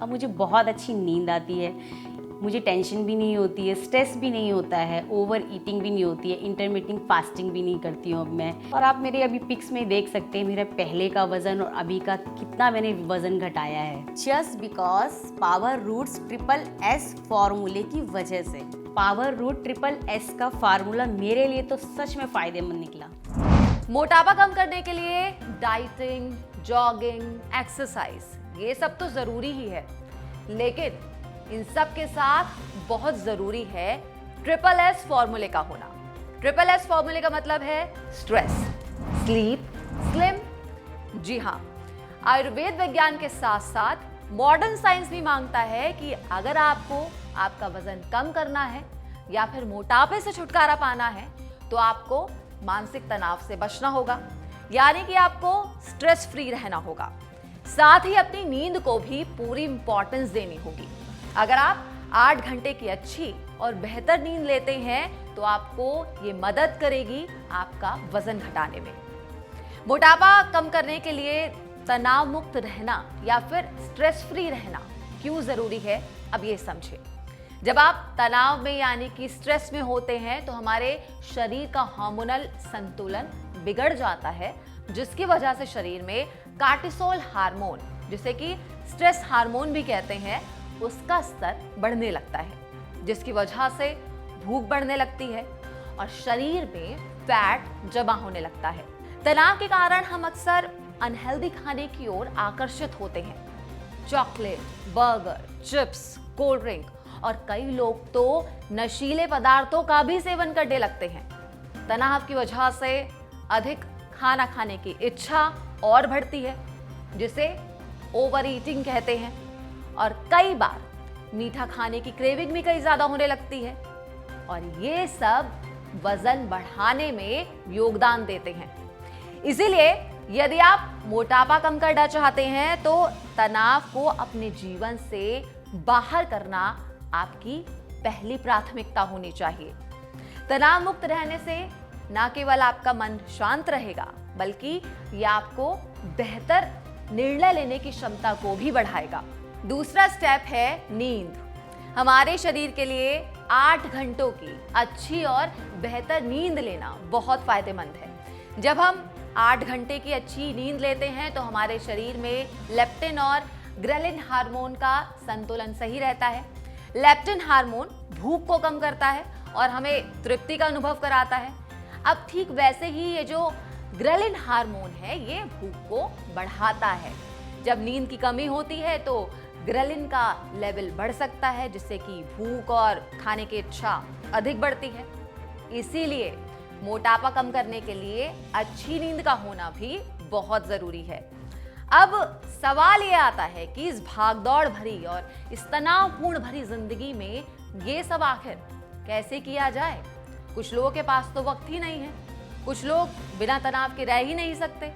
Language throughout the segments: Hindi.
अब मुझे बहुत अच्छी नींद आती है, मुझे टेंशन भी नहीं होती है, स्ट्रेस भी नहीं होता है, ओवर ईटिंग भी नहीं होती है, इंटरमिटेंट फास्टिंग भी नहीं करती हूँ अब मैं। और आप मेरे अभी पिक्स में देख सकते हैं मेरा पहले का वज़न और अभी का कितना मैंने वज़न घटाया है, just because power roots triple S फार्मूले की वजह से। पावर रूट ट्रिपल एस का फार्मूला मेरे लिए तो सच में फ़ायदेमंद निकला। मोटापा कम करने के लिए डाइटिंग, जॉगिंग, एक्सरसाइज ये सब तो ज़रूरी ही है, लेकिन इन सब के साथ बहुत ज़रूरी है ट्रिपल एस फॉर्मूले का होना। ट्रिपल एस फॉर्मूले का मतलब है स्ट्रेस, स्लीप, स्लिम। जी हाँ, आयुर्वेद विज्ञान के साथ साथ मॉडर्न साइंस भी मांगता है कि अगर आपको आपका वजन कम करना है या फिर मोटापे से छुटकारा पाना है तो आपको मानसिक तनाव से बचना होगा, यानी कि आपको स्ट्रेस फ्री रहना होगा। साथ ही अपनी नींद को भी पूरी इंपॉर्टेंस देनी होगी। अगर आप 8 घंटे की अच्छी और बेहतर नींद लेते हैं तो आपको ये मदद करेगी आपका वजन घटाने में। मोटापा कम करने के लिए तनाव मुक्त रहना या फिर स्ट्रेस फ्री रहना क्यों जरूरी है, अब ये समझें। जब आप तनाव में यानी कि स्ट्रेस में होते हैं तो हमारे शरीर का हार्मोनल संतुलन बिगड़ जाता है, जिसकी वजह से शरीर में कार्टिसोल हार्मोन, जिसे कि स्ट्रेस हार्मोन भी कहते हैं, उसका स्तर बढ़ने लगता है, जिसकी वजह से भूख बढ़ने लगती है और शरीर में फैट जमा होने लगता है। तनाव के कारण हम अक्सर अनहेल्दी खाने की ओर आकर्षित होते हैं। Chocolate, burger, chips, cold drink और कई लोग तो नशीले पदार्थों का भी सेवन करने लगते हैं। तनाव की वजह से अधिक खाना खाने की इच्छा और बढ़ती है, जिसे ओवर ईटिंग कहते हैं, और कई बार मीठा खाने की क्रेविंग भी कई ज्यादा होने लगती है और ये सब वजन बढ़ाने में योगदान देते हैं। इसीलिए यदि आप मोटापा कम करना चाहते हैं तो तनाव को अपने जीवन से बाहर करना आपकी पहली प्राथमिकता होनी चाहिए। तनाव मुक्त रहने से न केवल आपका मन शांत रहेगा, बल्कि यह आपको बेहतर निर्णय लेने की क्षमता को भी बढ़ाएगा। दूसरा स्टेप है नींद। हमारे शरीर के लिए 8 घंटों की अच्छी और बेहतर नींद लेना बहुत फायदेमंद है। जब हम 8 घंटे की अच्छी नींद लेते हैं तो हमारे शरीर में लेप्टिन और ग्रेलिन हार्मोन का संतुलन सही रहता है। लेप्टिन हार्मोन भूख को कम करता है और हमें तृप्ति का अनुभव कराता है। अब ठीक वैसे ही ये जो ग्रेलिन हार्मोन है ये भूख को बढ़ाता है। जब नींद की कमी होती है तो ग्रेलिन का लेवल बढ़ सकता है, जिससे कि भूख और खाने की इच्छा अधिक बढ़ती है। इसीलिए मोटापा कम करने के लिए अच्छी नींद का होना भी बहुत जरूरी है। अब सवाल ये आता है कि इस भागदौड़ भरी और इस तनावपूर्ण भरी जिंदगी में ये सब आखिर कैसे किया जाए। कुछ लोगों के पास तो वक्त ही नहीं है, कुछ लोग बिना तनाव के रह ही नहीं सकते,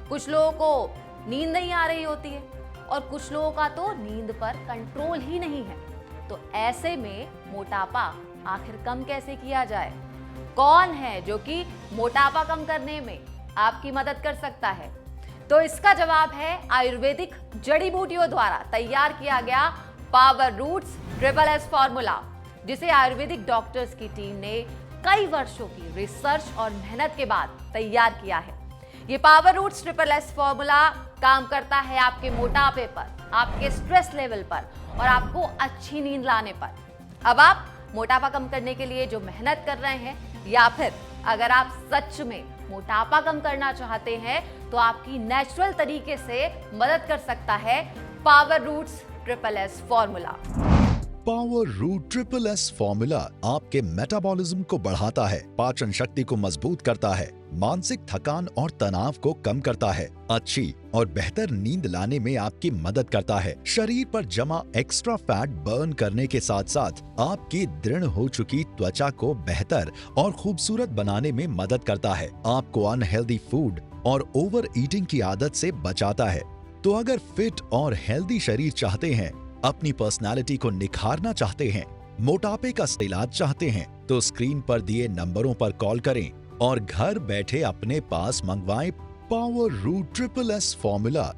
कुछ लोगों को नींद नहीं आ रही होती है और कुछ लोगों का तो नींद पर कंट्रोल ही नहीं है। तो ऐसे में मोटापा आखिर कम कैसे किया जाए? कौन है जो कि मोटापा कम करने में आपकी मदद कर सकता है? तो इसका जवाब है आयुर्वेदिक जड़ी बूटियों द्वारा तैयार किया गया power roots triple S formula, जिसे आयुर्वेदिक डॉक्टर्स की टीम ने कई वर्षों की रिसर्च और मेहनत के बाद तैयार किया है। ये power roots triple S formula काम करता है आपके मोटापे पर, आपके स्ट्रेस लेवल पर और आपको अच्छी नींद लाने पर। अब आप मोटापा कम करने के लिए जो मेहनत कर रहे हैं या फिर अगर आप सच में मोटापा कम करना चाहते हैं तो आपकी नेचुरल तरीके से मदद कर सकता है power roots triple S formula. Power root triple S formula आपके मेटाबॉलिज्म को बढ़ाता है, पाचन शक्ति को मजबूत करता है, मानसिक थकान और तनाव को कम करता है, अच्छी और बेहतर नींद लाने में आपकी मदद करता है, शरीर पर जमा एक्स्ट्रा फैट बर्न करने के साथ साथ आपकी दृढ़ हो चुकी त्वचा को बेहतर और खूबसूरत बनाने में मदद करता है, आपको अनहेल्दी फूड और ओवर ईटिंग की आदत से बचाता है। तो अगर फिट और हेल्दी शरीर चाहते हैं, अपनी पर्सनालिटी को निखारना चाहते हैं, मोटापे का इलाज चाहते हैं, तो स्क्रीन पर दिए नंबरों पर कॉल करें और घर बैठे अपने पास मंगवाएं power root triple S formula.